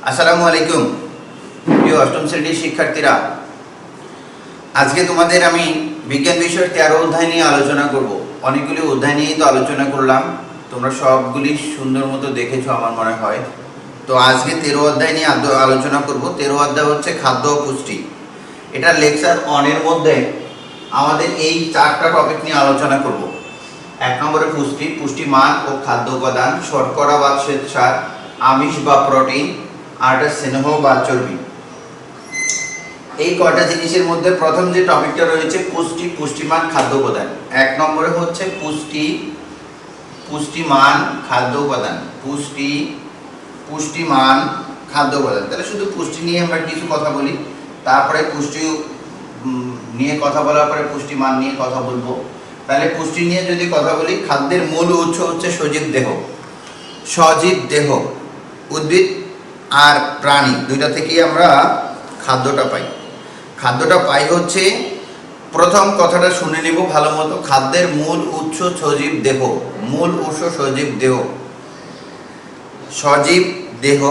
আসসালামু আলাইকুম প্রিয় অষ্টম শ্রেণীর শিক্ষার্থীরা। আজকে তোমাদের আমি বিজ্ঞান বিষয়ের 13 অধ্যায় নিয়ে আলোচনা করব। অনেকগুলি অধ্যায় নিয়েই তো আলোচনা করলাম, তোমরা সবগুলি সুন্দর মতো দেখেছো আমার মনে হয়। তো আজকে 13 অধ্যায় নিয়ে আলোচনা করব। 13 অধ্যায় হচ্ছে খাদ্য ও পুষ্টি। এটা লেকচার 1 এর মধ্যে আমাদের এই 4টা টপিক নিয়ে আলোচনা করব। 1 নম্বরে পুষ্টি, পুষ্টিমান ও খাদ্য উপাদান, শর্করা বা শ্বেতসার, আমিষ বা প্রোটিন, আর স্নেহ বা চর্বি। এই কয়টা জিনিসের মধ্যে প্রথম যে টপিকটা রয়েছে পুষ্টি, পুষ্টিমান, খাদ্য উপাদান। 1 নম্বরে হচ্ছে পুষ্টি, পুষ্টিমান, খাদ্য উপাদান। পুষ্টি, পুষ্টিমান, খাদ্য উপাদান। তাহলে শুধু পুষ্টি নিয়ে আমরা কিছু কথা বলি, তারপরে পুষ্টি নিয়ে কথা বলার পরে পুষ্টিমান নিয়ে কথা বলবো। তাহলে পুষ্টি নিয়ে যদি কথা বলি, খাদ্যের মূল উৎস হচ্ছে সজীব দেহ। সজীব দেহ, উদ্ভিদ আর প্রাণী দুইটা থেকেই আমরা খাদ্যটা পাই। খাদ্যটা পাই হচ্ছে, প্রথম কথাটা শুনে নেব ভালো মতো। খাদ্যের মূল উৎস সজীব দেহ। মূল উৎস সজীব দেহ, সজীব দেহ।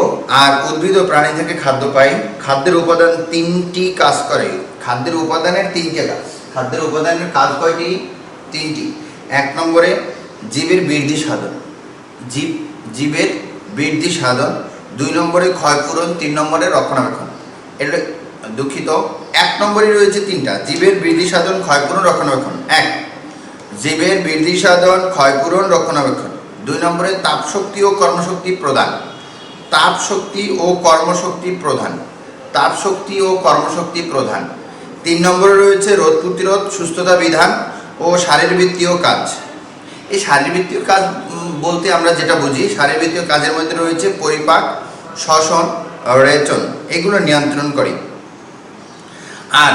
আর উদ্ভিদ ও প্রাণী থেকে খাদ্য পাই। খাদ্যের উপাদান 3টি কাজ করে। খাদ্যের উপাদানের 3টে কাজ। খাদ্যের উপাদানের কাজ কয়টি? 3টি। 1 নম্বরে জীবের বৃদ্ধি সাধন, জীবের বৃদ্ধি সাধন। 2 নম্বরে ক্ষয়পূরণ, 3 নম্বরে রক্ষণাবেক্ষণ। এটা দুঃখিত, 1 নম্বরে রয়েছে 3টা: জীবের বৃদ্ধি সাধন, ক্ষয়পূরণ, রক্ষণাবেক্ষণ। 1, জীবের বৃদ্ধি সাধন, ক্ষয়পূরণ, রক্ষণাবেক্ষণ। 2 নম্বরে তাপশক্তি ও কর্মশক্তি প্রদান। তাপশক্তি ও কর্মশক্তি প্রধান। তাপশক্তি ও কর্মশক্তি প্রধান। 3 নম্বরে রয়েছে রোগ প্রতিরোধ, সুস্থতা বিধান ও শারীরবৃত্তীয় কাজ। এই শারীরবৃত্তীয় কাজ বলতে আমরা যেটা বুঝি, শারীরবৃত্তীয় কাজের মধ্যে রয়েছে পরিপাক, শ্বসন, রেচন, এগুলো নিয়ন্ত্রণ করে। আর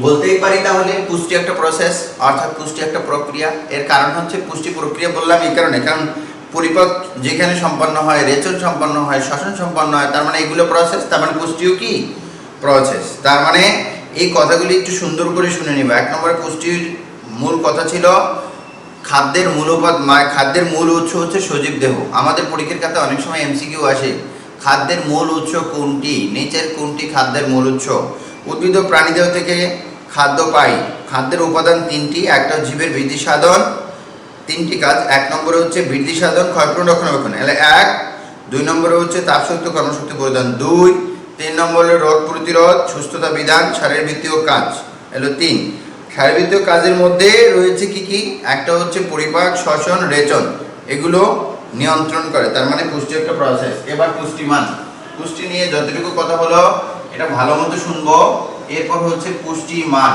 বলতেই পারি তাহলে পুষ্টি একটা প্রসেস, অর্থাৎ পুষ্টি একটা প্রক্রিয়া। এর কারণ হচ্ছে পুষ্টি প্রক্রিয়া বললাম এই কারণে, কারণ পরিপাক যেখানে সম্পন্ন হয়, রেচন সম্পন্ন হয়, শ্বসন সম্পন্ন হয়, তার মানে এগুলো প্রসেস, তার মানে পুষ্টিও কি প্রসেস। তার মানে এই কথাগুলি একটু সুন্দর করে শুনে নিব। 1 নম্বরে পুষ্টির মূল কথা ছিল খাদ্যের মূল খাদ্যের মূল উৎস হচ্ছে সজীব দেহ। আমাদের পরীক্ষার খাতায় অনেক সময় এমসিকিউ আসে, খাদ্যের মূল উৎস কোনটি, নিচের কোনটি খাদ্যের মূল উৎস? উদ্ভিদ ও প্রাণীদেহ থেকে খাদ্য পাই। খাদ্যের উপাদান 3টি। একটা জীবের বৃদ্ধি সাধন, 3টি কাজ। 1 নম্বরে হচ্ছে বৃদ্ধি সাধন, ক্ষয়পূরণ, রক্ষণাবেক্ষণ, এলে 1। 2 নম্বরে হচ্ছে তাপশক্তি, কর্মশক্তি প্রদান, 2। 3 নম্বরে রোগ প্রতিরোধ, সুস্থতা বিধান, শারীরবৃত্তীয় কাজ, এলো 3। শারীরবৃত্তীয় কাজের মধ্যে রয়েছে কি কি? একটা হচ্ছে পরিপাক, শ্বসন, রেচন, এগুলো নিয়ন্ত্রণ করে। তার মানে পুষ্টি একটা প্রসেস। এবার পুষ্টিমান। পুষ্টি নিয়ে যতটুকু কথা হলো এটা ভালো মতো শুনবো। এরপর হচ্ছে পুষ্টিমান,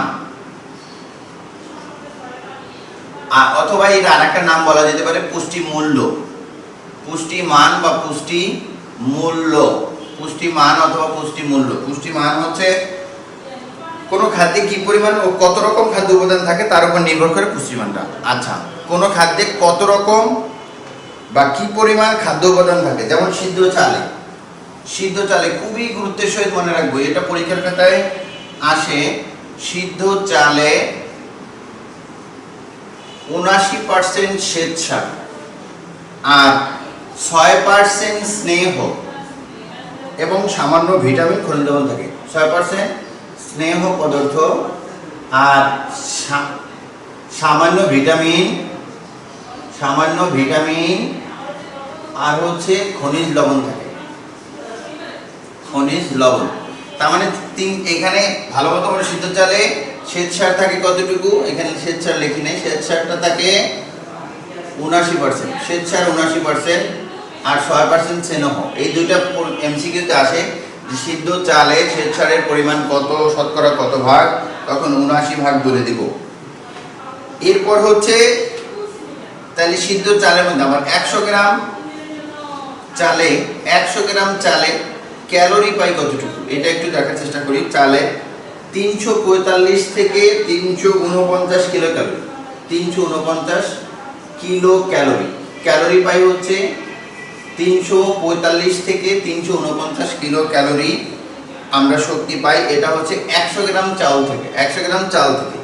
অথবা এর আরেকটা নাম বলা যেতে পারে পুষ্টি মূল্য। পুষ্টিমান বা পুষ্টি মূল্য, পুষ্টিমান অথবা পুষ্টি মূল্য। পুষ্টিমান হচ্ছে কোনো খাদ্যে কি পরিমাণ ও কত রকম খাদ্য উপাদান থাকে তার উপর নির্ভর করে পুষ্টিমানটা। আচ্ছা, কোনো খাদ্যে কত রকম বা কি পরিমাণ খাদ্য উপাদান থাকে, যেমন সিদ্ধ চালে। সিদ্ধ চালে খুবই গুরুত্বের সহিত মনে রাখবো, এটা পরীক্ষার খাতায় আসে। সিদ্ধ চালে 79% শ্বেতসার আর 6% স্নেহ এবং সামান্য ভিটামিন, খনিজ লবণ থাকে। 6% স্নেহ পদার্থ আর সামান্য ভিটামিন আর হচ্ছে খনিজ লবণ থাকে। খনিজ লবণ, তার মানে এখানে ভালো মতো করে সিদ্ধ চালে শ্বেতসার থাকে কতটুকু? এখানে শ্বেতসার লিখি নেই, শ্বেতসারটা থাকে 79%। শ্বেতসার 79% আর 6% স্নেহ। এই দুইটা এমসিকিউতে আসে যে সিদ্ধ চালে শ্বেতসারের পরিমাণ কত, শতকরা কত ভাগ, তখন 79 ভাগ বলে দিব। এরপর হচ্ছে তাহলে সিদ্ধ চালের মধ্যে আমার 100 গ্রাম চালে ক্যালোরি পাই কতটুকু, এটা একটু দেখার চেষ্টা করি। চালে 345 থেকে 349 kilocalorie. 349 kilocalorie. Calorie পাই হচ্ছে 345 থেকে 349 কিলো ক্যালোরি আমরা শক্তি পাই। এটা হচ্ছে 100 গ্রাম চাল থেকে। 100 গ্রাম চাল থেকে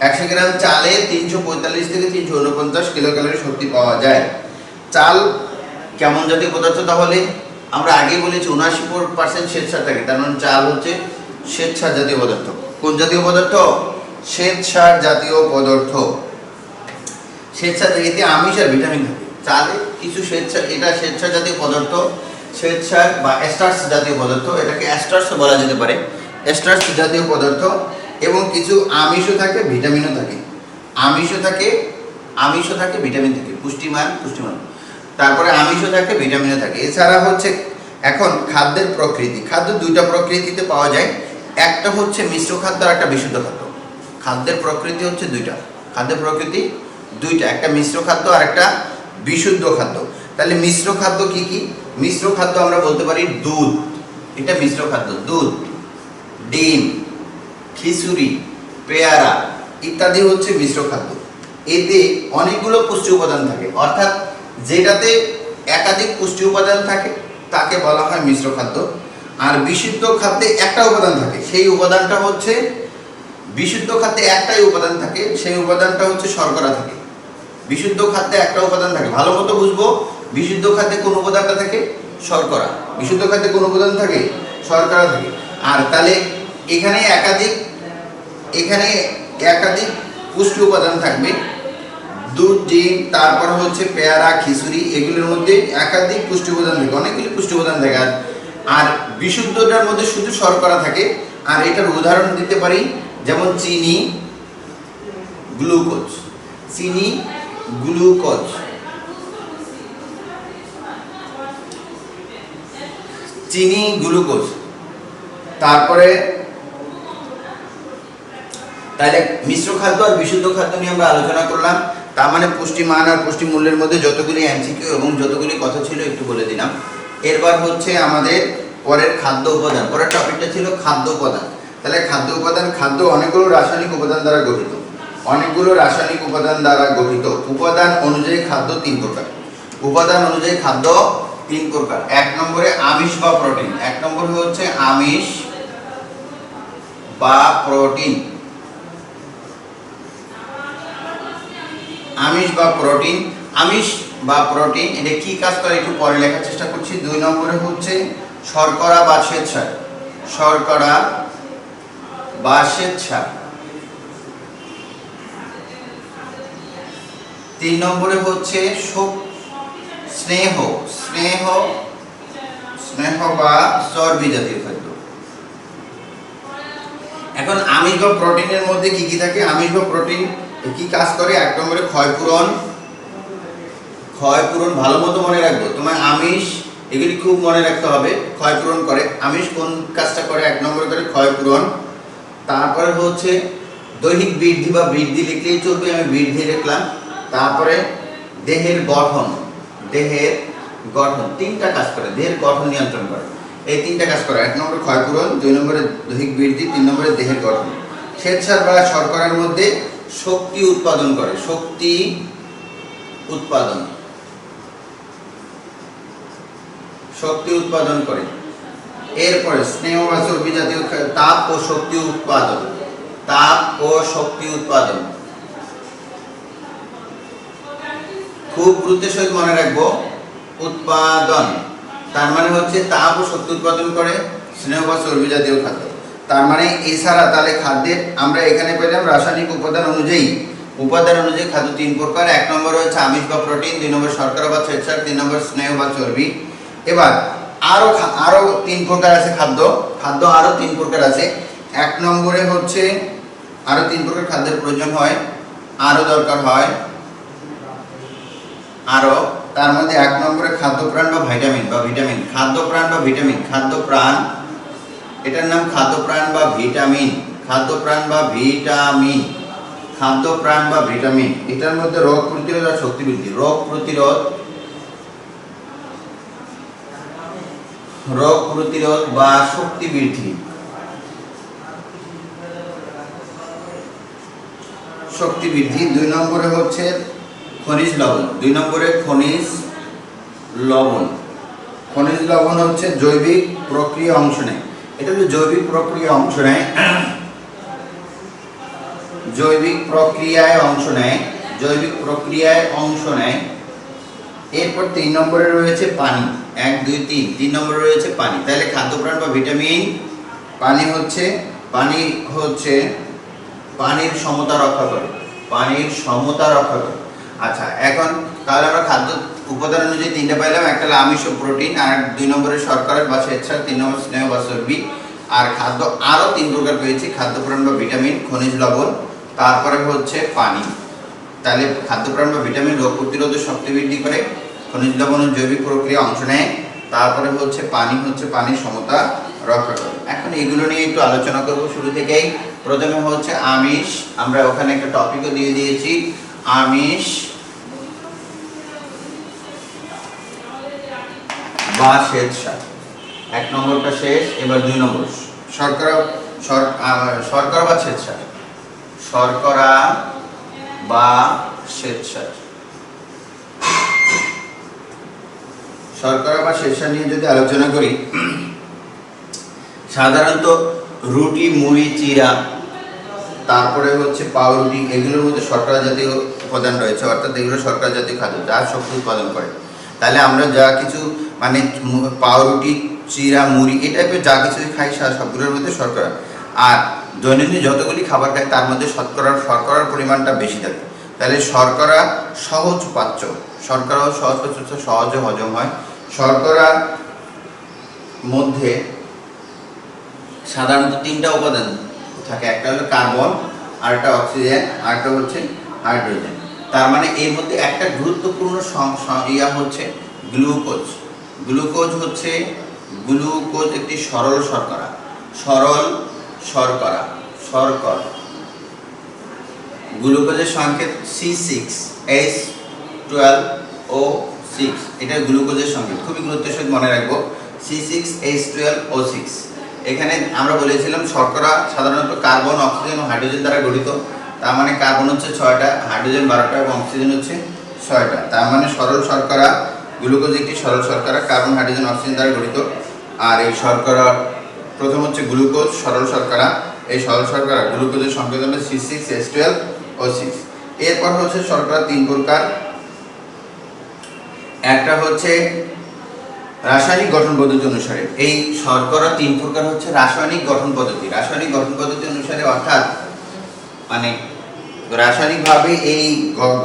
100 গ্রাম চালে 345 থেকে 349 কিলো ক্যালোরি শক্তি পাওয়া যায়। চাল কেমন জাতীয় পদার্থ তাহলে? আমরা আগেই বলেছি 79% শ্বেতসার থাকে, তার মানে চাল হচ্ছে শ্বেতসার জাতীয় পদার্থ। কোন জাতীয় পদার্থ? শ্বেতসার জাতীয় পদার্থ। শ্বেতসার এতে আমিষ আর ভিটামিন থাকে। চালে কিছু শ্বেতসার, এটা শ্বেতসার জাতীয় পদার্থ, শ্বেতসার বা স্টার্চ জাতীয় পদার্থ, এটাকে স্টার্চ বলা যেতে পারে, স্টার্চ জাতীয় পদার্থ। এবং কিছু আমিষও থাকে, ভিটামিনও থাকে। আমিষও থাকে, ভিটামিন থাকে, পুষ্টিমান। তারপরে আমিষও থাকে, ভিটামিনও থাকে। এছাড়া হচ্ছে এখন খাদ্যের প্রকৃতি, খাদ্য দুইটা প্রকৃতিতে পাওয়া যায়, একটা হচ্ছে মিশ্র খাদ্য আর একটা বিশুদ্ধ খাদ্য। খাদ্যের প্রকৃতি হচ্ছে দুইটা, একটা মিশ্র খাদ্য আর একটা বিশুদ্ধ খাদ্য। তাহলে মিশ্র খাদ্য কি কি? মিশ্র খাদ্য আমরা বলতে পারি দুধ, এটা মিশ্র খাদ্য। দুধ, ডিম, খিচুড়ি, পেয়ারা ইত্যাদি হচ্ছে মিশ্র খাদ্য। এতে অনেকগুলো পুষ্টি উপাদান থাকে, অর্থাৎ যেটাতে একাধিক পুষ্টি উপাদান থাকে তাকে বলা হয় মিশ্র খাদ্য। আর বিশুদ্ধ খাদ্যে একটা উপাদান থাকে, সেই উপাদানটা হচ্ছে, বিশুদ্ধ খাদ্যে একটাই উপাদান থাকে, সেই উপাদানটা হচ্ছে শর্করা থাকে। বিশুদ্ধ খাদ্যে একটা উপাদান থাকে, ভালো মতো বুঝবো। বিশুদ্ধ খাদ্যে কোন উপাদানটা থাকে? শর্করা। বিশুদ্ধ খাদ্যে কোন উপাদান থাকে? শর্করা থাকে। আর তাহলে এখানে একাধিক পুষ্টি উপাদান থাকবে, দুধ, ডিম, তারপর হচ্ছে পেয়ারা, খিচুড়ি, এগুলোর মধ্যে একাধিক পুষ্টি উপাদান থাকে, অনেকগুলি পুষ্টি উপাদান থাকে। আর বিশুদ্ধটার মধ্যে শুধু শর্করা থাকে। আর এটার উদাহরণ দিতে পারি, যেমন চিনি, গ্লুকোজ। তারপরে তাহলে মিশ্র খাদ্য আর বিশুদ্ধ খাদ্য নিয়ে আমরা আলোচনা করলাম। তার মানে পুষ্টিমান আর পুষ্টি মূল্যের মধ্যে যতগুলি এমসিকিউ এবং যতগুলি কথা ছিল একটু বলে দিলাম। এরপর হচ্ছে আমাদের পরের খাদ্য উপাদান, পরের টপিকটা ছিল খাদ্য উপাদান। তাহলে খাদ্য উপাদান, খাদ্য অনেকগুলো রাসায়নিক উপাদান দ্বারা গঠিত। উপাদান অনুযায়ী খাদ্য তিন প্রকার। এক নম্বরে আমিষ বা প্রোটিন। এক নম্বরে হচ্ছে আমিষ বা প্রোটিন। আমিষ বা প্রোটিন এটা কি কাজ করে একটু পরে লেখার চেষ্টা করছি। দুই নম্বরে হচ্ছে শর্করা বা শ্বেতসার। তিন নম্বরে হচ্ছে স্নেহ বা চর্বি জাতীয় খাদ্য। এখন আমিষ বা প্রোটিনের মধ্যে কি কি থাকে? আমিষ বা প্রোটিন কি কাজ করে? এক নম্বরে ক্ষয়পূরণ, ভালো মতো মনে রাখবো, তোমার আমিষ এগুলি খুব মনে রাখতে হবে। ক্ষয়পূরণ করে। আমিষ কোন কাজটা করে? এক নম্বরে করে ক্ষয়পূরণ। তারপরে হচ্ছে দৈহিক বৃদ্ধি বা বৃদ্ধি লিখলেই চলবে, আমি বৃদ্ধি লিখলাম। তারপরে দেহের গঠন, তিনটা কাজ করে, দেহের গঠন নিয়ন্ত্রণ করে। এই তিনটা কাজ করে, এক নম্বরে ক্ষয়পূরণ, দুই নম্বরে দৈহিক বৃদ্ধি, তিন নম্বরে দেহের গঠন। শ্বেতসার বা শর্করার মধ্যে শক্তি উৎপাদন করে, এরপরে স্নেহ বা চর্বি জাতীয় তাপ ও শক্তি উৎপাদন। খুব গুরুত্বের সহিত মনে রাখবো, উৎপাদন তার মানে হচ্ছে তাপ ও শক্তি উৎপাদন করে স্নেহ বা চর্বি জাতীয় খাদ্য। তার মানে এছাড়া তাহলে খাদ্যের আমরা এখানে পেলাম রাসায়নিক উপাদান অনুযায়ী খাদ্য তিন প্রকার। এক নম্বর হচ্ছে আমিষ বা প্রোটিন, দুই নম্বর শর্করা বা শ্বেতসার, তিন নম্বর স্নেহ বা চর্বি। এবার আরো তিন প্রকার আছে খাদ্য আরো তিন প্রকার আছে। এক নম্বরে হচ্ছে আরো তিন প্রকার খাদ্যের প্রয়োজন হয়, আরো দরকার হয় আরো। তার মধ্যে এক নম্বরে খাদ্যপ্রাণ বা ভিটামিন। খাদ্যপ্রাণ এটার নাম খাদ্যপ্রাণ বা ভিটামিন। এটার মধ্যে রোগ প্রতিরোধ আর শক্তি বৃদ্ধি। রোগ প্রতিরোধ বা শক্তি বৃদ্ধি। দুই নম্বরে হচ্ছে খনিজ লবণ হচ্ছে জৈবিক প্রক্রিয়া অংশ নেয়। এটা হচ্ছে জৈবিক প্রক্রিয়ায় অংশ নেয়। এরপর তিন নম্বরে রয়েছে পানি। 1 2 3 3 নম্বরে রয়েছে পানি। তাহলে খাদ্যপ্রাণ বা ভিটামিন পানি হচ্ছে পানির সমতা রক্ষা করে, পানির সমতা রক্ষা করে। আচ্ছা, এখন তাহলে আমরা খাদ্য উপাদান অনুযায়ী তিনটা পাইলাম, একটা হলো আমিষ ও প্রোটিন, আর 2 নম্বরে শর্করা বা শ্বেতসার, 3 নম্বর স্নেহ বা চর্বি। আর খাদ্য আরও 3 প্রকার পেয়েছি, খাদ্যপ্রাণ বা ভিটামিন, খনিজ লবণ, তারপরে হচ্ছে পানি। তাহলে খাদ্যপ্রাণ বা ভিটামিন রোগ প্রতিরোধক শক্তি বৃদ্ধি করে, খনিজ লবণ ও জৈবিক প্রক্রিয়া অংশ নেয়, তারপরে হচ্ছে পানির সমতা রক্ষা করে। এখন এগুলো নিয়ে একটু আলোচনা করব শুরু থেকেই। প্রথমে হচ্ছে আমিষ, আমরা ওখানে একটা টপিকও দিয়ে দিয়েছি, আমিষ বা শ্বেতসার। 1 নম্বরটা শেষ, এবার 2 নম্বর শর্করা বা শ্বেতসার। শর্করা বা শ্বেতসার, শর্করা বা শ্বেতসার নিয়ে যদি আলোচনা করি, সাধারণত রুটি, মুড়ি, চিড়া, তারপরে হচ্ছে পাউরুটি, এগুলোর মধ্যে শর্করা জাতীয় উপাদান রয়েছে, অর্থাৎ এগুলো শর্করা জাতীয় খাদ্য যা শক্তি উৎপাদন করে। তাহলে আমরা যা কিছু মানে পাউরুটি, চিড়া, মুড়ি এই টাইপের যা কিছু খাই সবগুলোর মধ্যে শর্করা, আর দৈনন্দিন যতগুলি খাবার খাই তার মধ্যে শর্করার পরিমাণটা বেশি থাকে। তাহলে শর্করা সহজ পাচ্য, শর্করাও সহজ পাচ্য, সহজে হজম হয়। শর্করার মধ্যে সাধারণত 3টা উপাদান থাকে, একটা হলো কার্বন, আরেকটা অক্সিজেন, আরেকটা হচ্ছে হাইড্রোজেন। তার মানে এর মধ্যে একটা গুরুত্বপূর্ণ হচ্ছে গ্লুকোজ। গ্লুকোজ একটি সরল শর্করা, গ্লুকোজের সংকেত C6H12O6, এটা গ্লুকোজের সংকেত, খুবই গুরুত্বের সাথে মনে রাখবো, C6H12O6। এখানে আমরা বলেছিলাম শর্করা সাধারণত কার্বন, অক্সিজেন ও হাইড্রোজেন দ্বারা গঠিত। তার মানে কার্বন হচ্ছে 6টা, হাইড্রোজেন 12টা এবং অক্সিজেন হচ্ছে 6টা। তার মানে সরল শর্করা, গ্লুকোজ একটি সরল শর্করা, কার্বন, হাইড্রোজেন, অক্সিজেন দ্বারা গঠিত। আর এই শর্করা প্রথম হচ্ছে গ্লুকোজ, সরল শর্করা। এই সরল শর্করা গ্লুকোজের সংকেত হলো C6H12O6। এরপর হচ্ছে শর্করা 3 প্রকার। একটা হচ্ছে রাসায়নিক গঠন পদ্ধতি অনুসারে, এই শর্করা 3 প্রকার হচ্ছে রাসায়নিক গঠন পদ্ধতি অনুসারে, অর্থাৎ মানে রাসায়নিকভাবে এই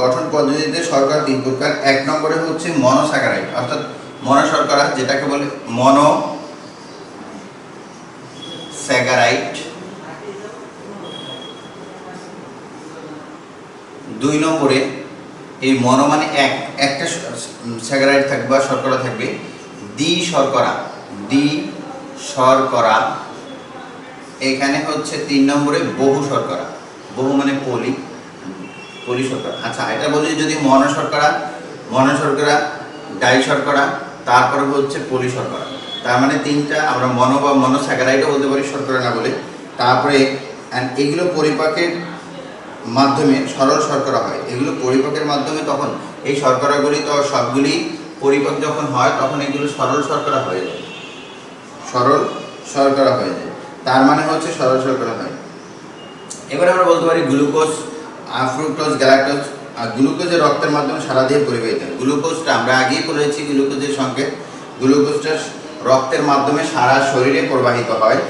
গঠন পদ্ধতিতে শর্করা 3 প্রকার। 1 নম্বরে হচ্ছে মনোস্যাকারাইড, অর্থাৎ মনোশর্করা, যেটাকে বলে মনোস্যাকারাইড। 2 নম্বরে এই মনো মানে একটা স্যাকারাইড থাকবে বা শর্করা থাকবে, দ্বি শর্করা। এখানে হচ্ছে 3 নম্বরে বহু শর্করা, বহু মানে পলি শর্করা। আচ্ছা, এটা বলি যদি মনোশর্করা, ডাই শর্করা, তারপরে হচ্ছে পলি শর্করা। তার মানে 3টা আমরা মনোস্যাকারাইডও বলতে পারি শর্করা না বলে। তারপরে এগুলো পরিপাকের মাধ্যমে সরল শর্করা হয়, এগুলো পরিপাকের মাধ্যমে, তখন এই শর্করাগুলি তো সবগুলি পরিপাক যখন হয় তখন এগুলো সরল শর্করা হয়ে যায়, তার মানে হচ্ছে সরল শর্করা হয়। এবার আমরা বলতে পারি গ্লুকোজ, ফ্রুক্টোজ, গ্যালাক্টোজ। আর গ্লুকোজের রক্তের মাধ্যমে সারা দেহে পরিবাহিত হয়। গ্লুকোজটা আমরা আগেই বলেছি, গ্লুকোজের সংকেত, গ্লুকোজটা রক্তের মাধ্যমে সারা শরীরে প্রবাহিত হয়।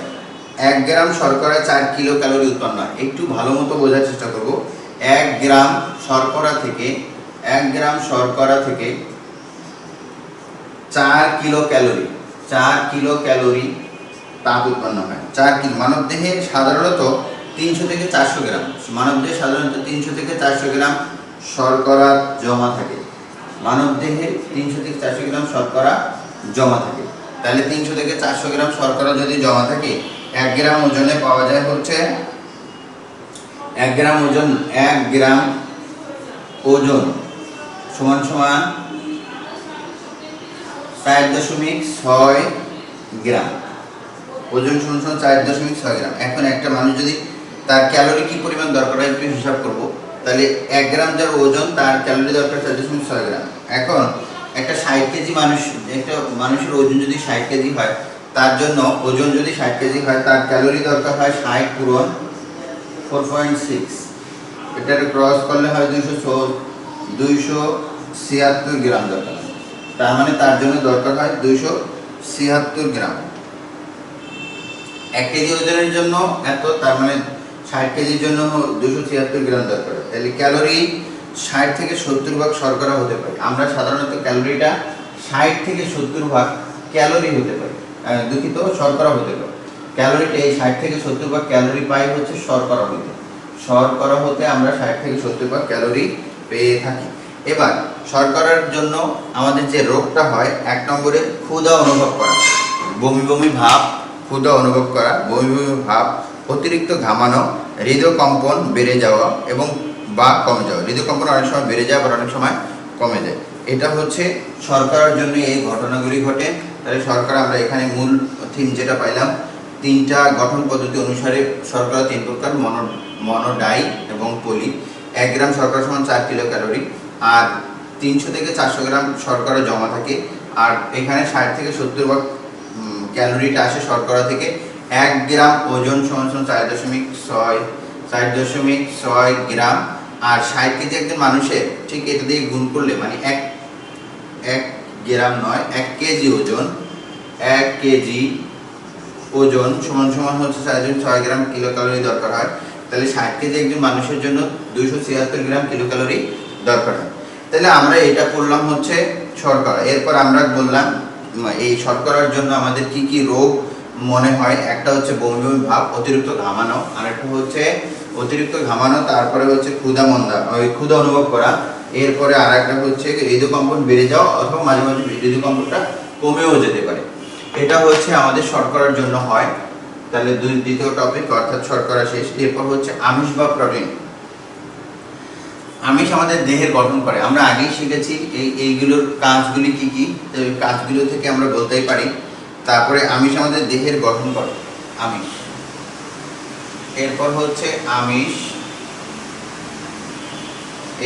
1 গ্রাম শর্করা 4 কিলো ক্যালোরি উৎপন্ন হয়। একটু ভালো মতো বোঝার চেষ্টা করব। 1 গ্রাম শর্করা থেকে 4 কিলো ক্যালোরি তাপ উৎপন্ন হয়। 4 কিলো, মানবদেহে সাধারণত 300 থেকে 400 গ্রাম, মানবদেহে সাধারণত 300 থেকে 400 গ্রাম শর্করা জমা থাকে। মানবদেহে 300 থেকে 400 গ্রাম শর্করা জমা থাকে। তাহলে 300 থেকে 400 গ্রাম শর্করা যদি জমা থাকে, 1 গ্রাম ওজনে পাওয়া যায় হচ্ছে 1 গ্রাম ওজন সমান 4.6 গ্রাম। ওজন সমান 4.6 গ্রাম। এখন একটা মানুষ যদি তার ক্যালোরি কি পরিমাণ দরকার হয় একটু হিসাব করব, তাহলে 1 গ্রাম যার ওজন তার ক্যালোরি দরকার 4.6 গ্রাম। এখন একটা 60 কেজি মানুষের ওজন যদি 60 কেজি হয়, তার জন্য ওজন যদি 60 কেজি হয়, তার ক্যালোরি দরকার হয় 60 পূরণ 4.6, এটাকে ক্রস করলে হয় 276 গ্রাম দরকার। তার মানে তার জন্য দরকার হয় 276 গ্রাম। 1 কেজি ওজনের জন্য এত, তার মানে 60 কেজির জন্য 276 গ্রাম দরকার। তাহলে ক্যালোরি 60 থেকে 70 ভাগ শর্করা হতে পারে। আমরা সাধারণত ক্যালোরিটা 60 থেকে 70 ভাগ ক্যালোরি হতে পারে, দুঃখিত, শর্করা হতে পারে। ক্যালোরিটা এই 60 থেকে 70 ভাগ ক্যালোরি পাই হচ্ছে শর্করা হতে। শর্করা হতে আমরা 60 থেকে 70 ভাগ ক্যালোরি পেয়ে থাকি। এবার শর্করার জন্য আমাদের যে রোগটা হয়, 1 নম্বরে ক্ষুধা অনুভব করা, বমি বমি ভাব, ক্ষুধা অনুভব করা, বমি বমি ভাব, অতিরিক্ত ঘামানো, হৃদকম্পন বেড়ে যাওয়া এবং বা কমে যাওয়া। হৃদকম্পন অনেক সময় বেড়ে যায় আবার অনেক সময় কমে যায়। এটা হচ্ছে শর্করার জন্য এই ঘটনাগুলি ঘটে। তাহলে শর্করা আমরা এখানে মূল থিম যেটা পাইলাম, 3টা গঠন পদ্ধতি অনুসারে শর্করা 3 প্রকার, মনোডাই এবং পলি। 1 গ্রাম শর্করা সমান 4 কিলো ক্যালোরি। আর 300 থেকে 400 গ্রাম শর্করা জমা থাকে। আর এখানে 60 থেকে 70 ভাগ ক্যালোরিটা আসে শর্করা থেকে। 1 গ্রাম ওজন সমান 4.6 গ্রাম। আর 60 কেজি একজন মানুষের, ঠিক এটা দিয়ে গুণ করলে মানে 1 গ্রাম নয়, 1 কেজি ওজন, 1 কেজি ওজন সমান সমান হচ্ছে 4.6 গ্রাম কিলো ক্যালোরি দরকার হয়। তাহলে 60 কেজি একজন মানুষের জন্য 276 গ্রাম কিলো ক্যালোরি দরকার হয়। তাহলে আমরা এটা করলাম হচ্ছে শর্করা। এরপর আমরা বললাম এই শর্করার জন্য আমাদের কি কি রোগ মনে হয়। একটা হচ্ছে বমি বমি ভাব, অতিরিক্ত ঘামানো, আরেকটা হচ্ছে অতিরিক্ত ঘামানো, তারপরে হচ্ছে ক্ষুধা অনুভব করা। এরপরে আরেকটা হচ্ছে হৃদকম্পন বেড়ে যাওয়া, অথবা মাঝে মাঝে হৃদকম্পনটা কমেও যেতে পারে। এটা হচ্ছে আমাদের শর্করার জন্য হয়। তাহলে দ্বিতীয় টপিক অর্থাৎ শর্করা শেষ। এরপর হচ্ছে আমিষ বা প্রোটিন। আমিষ আমাদের দেহের গঠন করে। আমরা আগেই শিখেছি এইগুলোর কাজগুলি কি কি, কাজগুলো থেকে আমরা বলতেই পারি। তারপরে আমিষ আমাদের দেহের গঠন করে, আমিষ। এরপর হচ্ছে আমিষ,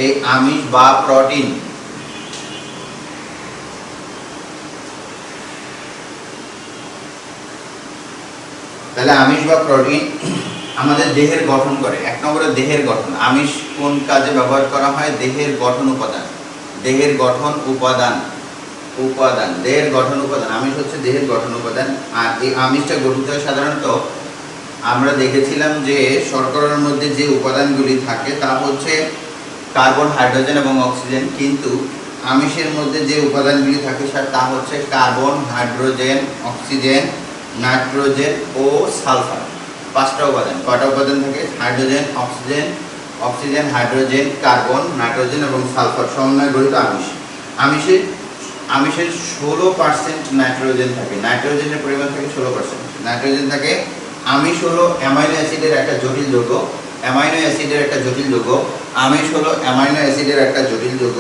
এই আমিষ বা প্রোটিন। তাহলে আমিষ বা প্রোটিন আমাদের দেহের গঠন করে। 1 নম্বরে দেহের গঠন। আমিষ কোন কাজে ব্যবহার করা হয়? দেহের গঠন উপাদান। দেহের গঠন উপাদান, দেহের গঠন উপাদান। আমিষ হচ্ছে দেহের গঠন উপাদান। আর এই আমিষটা গঠিত হয় সাধারণত, আমরা দেখেছিলাম যে শর্করার মধ্যে যে উপাদানগুলি থাকে তা হচ্ছে কার্বন, হাইড্রোজেন এবং অক্সিজেন। কিন্তু আমিষের মধ্যে যে উপাদানগুলি থাকে তা হচ্ছে কার্বন, হাইড্রোজেন, অক্সিজেন, নাইট্রোজেন ও সালফার। 5টা উপাদান। কয়টা উপাদান থাকে? Hydrogen, oxygen, hydrogen, carbon, nitrogen এবং সালফার সমন্বয়ে গঠিত আমিষ। আমিষের 16% নাইট্রোজেন থাকে। নাইট্রোজেনের পরিমাণ থাকে 16%। নাইট্রোজেন থাকে। আমিষ হলো অ্যামাইনো অ্যাসিডের একটা জটিল যৌগ। আমিষ হলো অ্যামাইনো অ্যাসিডের একটা জটিল যৌগ।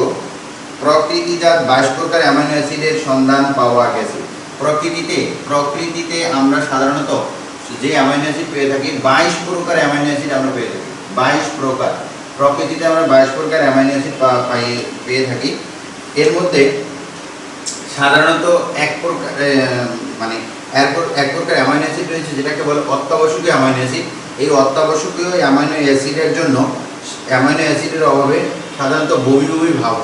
প্রকৃতিজাত 22 প্রকার অ্যামাইনো অ্যাসিডের সন্ধান পাওয়া গেছে। প্রকৃতিতে আমরা সাধারণত যে অ্যামাইনো অ্যাসিড পেয়ে থাকি, 22 প্রকার অ্যামাইনো অ্যাসিড আমরা পেয়ে থাকি। 22 প্রকার। প্রকৃতিতে আমরা 22 প্রকার অ্যামাইনো অ্যাসিড পেয়ে থাকি। এর মধ্যে সাধারণত এক প্রকার অ্যামাইনো অ্যাসিড রয়েছে যেটাকে বলে অত্যাবশ্যকীয় অ্যামাইনো অ্যাসিড। এই অত্যাবশ্যকীয় অ্যামাইনো অ্যাসিডের জন্য, অ্যামাইনো অ্যাসিডের অভাবে সাধারণত বমি বমি ভাব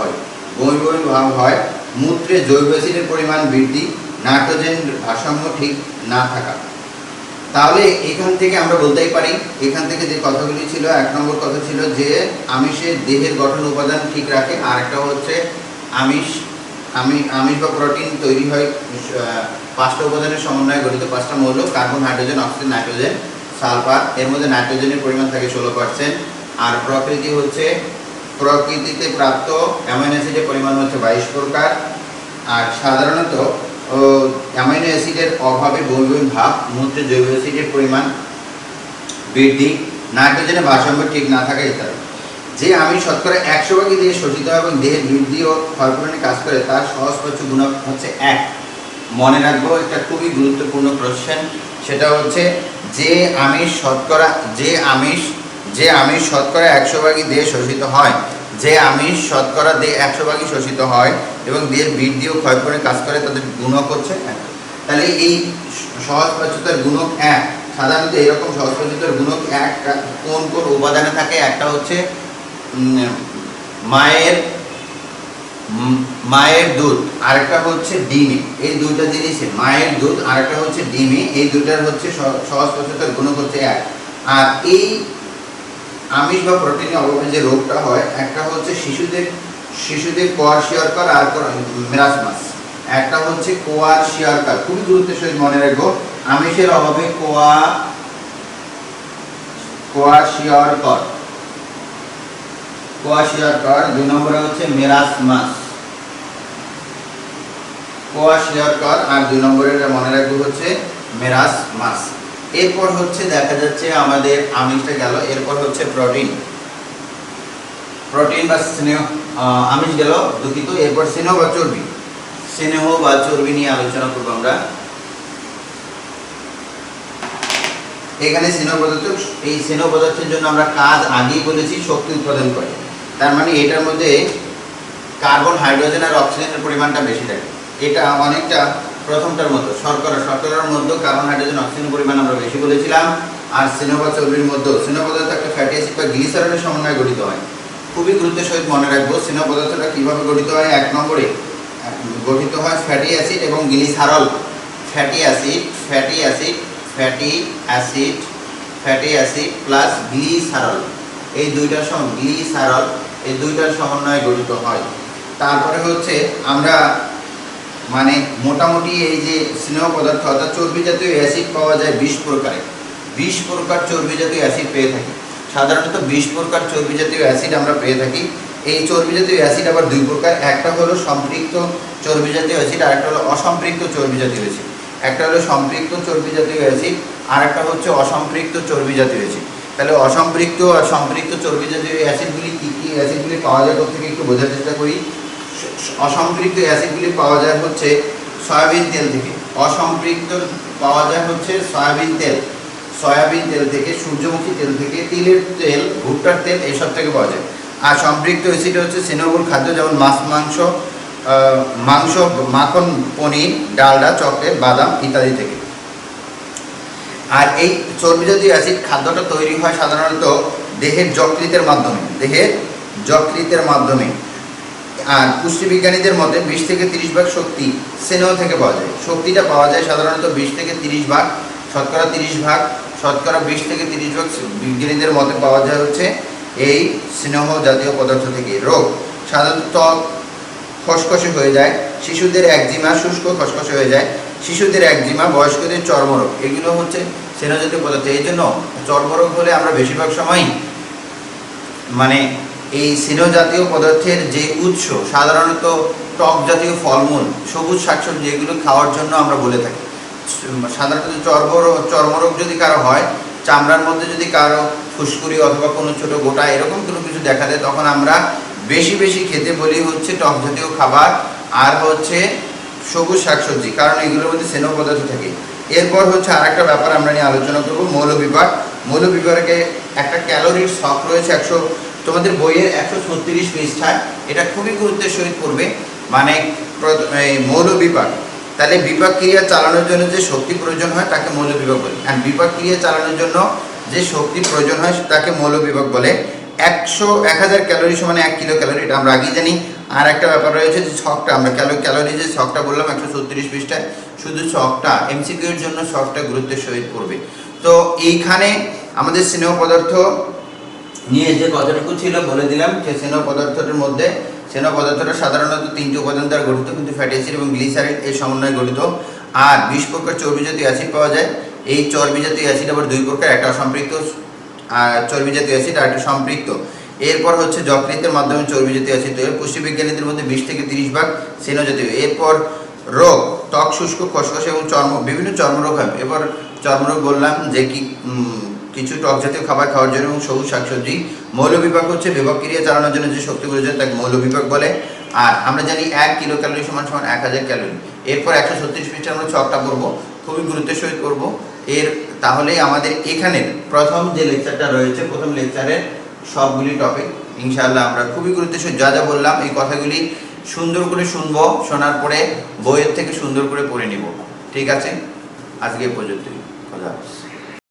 হয়। মূত্রে জৈব অ্যাসিডের পরিমাণ বৃদ্ধি, নাইট্রোজেন ভারসাম্য ঠিক না থাকা। তাহলে এখান থেকে আমরা বলতেই পারি, এখান থেকে যে কথাগুলি ছিল, 1 নম্বর কথা ছিল যে আমিষের দেহের গঠন উপাদান ঠিক রাখে। আর একটা হচ্ছে আমিষ বা প্রোটিন তৈরি হয় 5টা উপাদানের সমন্বয়ে গঠিত। 5টা মৌল: carbon, hydrogen, oxygen, nitrogen, sulphur. এর মধ্যে নাইট্রোজেনের পরিমাণ থাকে 16%। আর প্রকৃতিতে প্রাপ্ত অ্যামাইনো অ্যাসিডের পরিমাণ হচ্ছে 22 প্রকার। আর সাধারণত অ্যামাইনো অ্যাসিডের অভাবে বমি বমি ভাব, মূত্রে জৈব অ্যাসিডের পরিমাণ বৃদ্ধি, নাইট্রোজেনের ভারসাম্য ঠিক না থাকা ইত্যাদি। যে আমিষ শতকরা 100 ভাগই দেহে শোষিত হয় এবং দেহের বৃদ্ধি ও ক্ষয়পূরণে কাজ করে, তার সহজপাচ্য গুণক হচ্ছে 1। মনে রাখবো, এটা খুবই গুরুত্বপূর্ণ কোশ্চেন। সেটা হচ্ছে যে আমিষ শতকরা 100 ভাগই দেহে শোষিত হয়, যে আমিষ শতকরা 100 ভাগই শোষিত হয় এবং দেহের বৃদ্ধি ও ক্ষয়পূরণে কাজ করে, তাদের গুণক হচ্ছে 1। তাহলে এই সহজপাচ্যতার গুণক 1, সাধারণত এরকম সহজপাচ্যতার গুণক 1 কোন কোন উপাদানে থাকে? একটা হচ্ছে মায়ের দুধ, আরেকটা হচ্ছে ডিমে। এই দুইটা জিনিসে, মায়ের দুধ আরেকটা হচ্ছে ডিমে, এই দুইটার হচ্ছে সহজ প্রসেসের গুণক হচ্ছে 1। আর এই আমিষ বা প্রোটিনের অভাবে যে রোগটা হয়, একটা হচ্ছে শিশুদের কোয়ারশিয়ারকার আর মেরাসমাস, একটা হচ্ছে কোয়ারশিয়ারকার। খুবই গুরুত্বের সহিত মনে রাখবো, আমিষের অভাবে কোয়ারশিয়ারকার, 2 নম্বরে হচ্ছে মেরাসমাস, কোয়ারশিয়ারকার, আর 2 নম্বরে মনে রাখবো হচ্ছে মেরাসমাস। এরপর হচ্ছে দেখা যাচ্ছে আমাদের আমিষটা গেল, এরপর হচ্ছে প্রোটিন বা স্নেহ, আমিষ গেল দুঃখিত। এরপর স্নেহ বা চর্বি নিয়ে আলোচনা করবো আমরা। এখানে স্নেহ পদার্থ, এই স্নেহ পদার্থের জন্য আমরা কাজ আগেই বলেছি শক্তি উৎপাদন করে। তার মানে এটার মধ্যে কার্বন, হাইড্রোজেন আর অক্সিজেনের পরিমাণটা বেশি থাকে। এটা অনেকটা প্রথমটার মতো, শর্করার মধ্যে কার্বন, হাইড্রোজেন, অক্সিজেনের পরিমাণ আমরা বেশি বলেছিলাম। আর স্নেহ বা চর্বির মধ্যে স্নেহ পদার্থ একটা ফ্যাটি অ্যাসিড বা গ্লিসারলের সমন্বয়ে গঠিত হয়। খুবই গুরুত্বের সহিত মনে রাখবো স্নেহ পদার্থটা কিভাবে গঠিত হয়। 1 নম্বরে গঠিত হয় ফ্যাটি অ্যাসিড এবং glycerol. Fatty acid plus glycerol, এই দুইটার সমন্বয়ে গঠিত হয়। তারপরে হচ্ছে আমরা মানে মোটামুটি এই যে স্নেহ পদার্থ অর্থাৎ চর্বি জাতীয় অ্যাসিড পাওয়া যায় 20 প্রকারের। 20 প্রকার চর্বি জাতীয় অ্যাসিড পেয়ে থাকি। সাধারণত 20 প্রকার চর্বি জাতীয় অ্যাসিড আমরা পেয়ে থাকি। এই চর্বি জাতীয় অ্যাসিড আবার 2 প্রকার, একটা হলো সম্পৃক্ত চর্বি জাতীয় অ্যাসিড, আর একটা হলো অসম্পৃক্ত চর্বি জাতীয় অ্যাসিড। একটা হলো সম্পৃক্ত চর্বি জাতীয় অ্যাসিড, আর একটা হচ্ছে অসম্পৃক্ত চর্বি জাতীয় অ্যাসিড। তাহলে অসম্পৃক্ত আর সম্পৃক্ত চর্বি জাতীয় অ্যাসিডগুলি কী কী অ্যাসিডগুলি পাওয়া যায় থেকে একটু বোঝার চেষ্টা করি। অসম্পৃক্ত অ্যাসিডগুলি পাওয়া যায় হচ্ছে সয়াবিন তেল থেকে। অসম্পৃক্ত পাওয়া যায় হচ্ছে সয়াবিন তেল থেকে, সূর্যমুখী তেল থেকে, তিলের তেল, ভুট্টার তেল, এইসব থেকে পাওয়া যায়। আর সম্পৃক্ত অ্যাসিড হচ্ছে তৃণমূল খাদ্য, যেমন মাংস, মাখন, পনির, ডালডা, চকলেট, বাদাম ইত্যাদি থেকে। আর এই চর্বি জাতীয় অ্যাসিড খাদ্যটা তৈরি হয় সাধারণত দেহের যকৃতের মাধ্যমে। আর পুষ্টিবিজ্ঞানীদের মতে 20 থেকে 30 ভাগ শক্তি স্নেহ থেকে পাওয়া যায়। শক্তিটা পাওয়া যায় সাধারণত 20 থেকে 30 ভাগ, শতকরা 30 ভাগ, শতকরা 20 থেকে 30 ভাগ বিজ্ঞানীদের মতে পাওয়া যায় হচ্ছে এই স্নেহ জাতীয় পদার্থ থেকে। রোগ সাধারণত ত্বক খসখসে হয়ে যায়, শিশুদের একজিমা, শুষ্ক খসখসে হয়ে যায়, শিশুদের একজিমা, বয়স্কদের চর্মরোগ, এগুলো হচ্ছে স্নেহ জাতীয় পদার্থ। এই জন্য চর্মরোগ হলে আমরা বেশিরভাগ সময় মানে এই স্নেহ জাতীয় পদার্থের যে উৎস সাধারণত টক জাতীয় ফলমূল, সবুজ শাকসবজি, এগুলো খাওয়ার জন্য আমরা বলে থাকি। সাধারণত চর্মরোগ যদি কারো হয়, চামড়ার মধ্যে যদি কারো ফুসকুড়ি অথবা কোনো ছোটো গোটা এরকম কোনো কিছু দেখা দেয়, তখন আমরা বেশি খেতে বলি হচ্ছে টক জাতীয় খাবার আর হচ্ছে সবুজ শাকসবজি, কারণ এগুলোর মধ্যে স্নেহ পদার্থ থাকে। এরপর হচ্ছে আর একটা ব্যাপার আমরা নিয়ে আলোচনা করব, মৌলবিভাগে একটা ক্যালোরির ছক রয়েছে তোমাদের বইয়ের 136 পৃষ্ঠায়। এটা খুবই গুরুত্বের সহিত পড়বে, মানে মৌলবিভাগ। তাহলে বিপাক ক্রিয়া চালানোর জন্য যে শক্তি প্রয়োজন হয় তাকে মৌলবিভাগ বলে, আর বিপাক ক্রিয়া চালানোর জন্য যে শক্তি প্রয়োজন হয় তাকে মৌলবিভাগ বলে। 1000 ক্যালোরি সমান 1 কিলো ক্যালোরি, এটা আমরা আগেই জানি। আর একটা ব্যাপার রয়েছে যে ছকটা, আমরা ক্যালোরি যে ছকটা বললাম 136 পৃষ্ঠায়, শুধু ছকটা এমসিকিউ এর জন্য ছকটা গুরুত্বের সহিত পড়বে। তো এইখানে আমাদের স্নেহ পদার্থ নিয়ে যে কতটুকু ছিল বলে দিলাম। যে স্নেহ পদার্থটা সাধারণত 3টি উপাদান দ্বারা গঠিত, কিন্তু ফ্যাটি অ্যাসিড এবং গ্লিসারিন এর সমন্বয়ে গঠিত। আর 20 প্রকার চর্বি জাতীয় অ্যাসিড পাওয়া যায়। এই চর্বি জাতীয় অ্যাসিড আবার 2 প্রকার, একটা অসম্পৃক্ত চর্বি জাতীয় অ্যাসিড আর একটা সম্পৃক্ত। এরপর হচ্ছে যকৃতের মাধ্যমে চর্বি জাতীয় অ্যাসিড তৈরি। পুষ্টিবিজ্ঞানীদের মধ্যে 20 থেকে 30 ভাগ স্নেহ জাতীয়। এরপর রোগ, ত্বক শুষ্ক, খসখসে এবং বিভিন্ন চর্মরোগ হয়। এরপর চর্মরোগ বললাম যে কিছু টক জাতীয় খাবার খাওয়ার জন্য এবং সবুজ শাকসবজি। মৌলবিভাগ হচ্ছে বিপাক ক্রিয়া চালানোর জন্য যে শক্তি প্রয়োজন তাকে মৌলবিভাগ বলে। আর আমরা জানি 1 কিলো ক্যালোরি সমান 1000 ক্যালোরি। এরপর 136 পৃষ্ঠা আমরা ছকটা পড়বো, খুবই গুরুত্বের সহিত পড়বো। তাহলেই আমাদের এখানের প্রথম যে লেকচারটা রয়েছে, প্রথম লেকচারের সবগুলি টপিক ইনশাআল্লাহ আমরা খুবই গুরুত্বের সহিত যা বললাম এই কথাগুলি সুন্দর করে শুনবো, শোনার পরে বইয়ের থেকে সুন্দর করে পড়ে নিব। ঠিক আছে, আজকে পর্যন্তই। খোদা হাফেজ।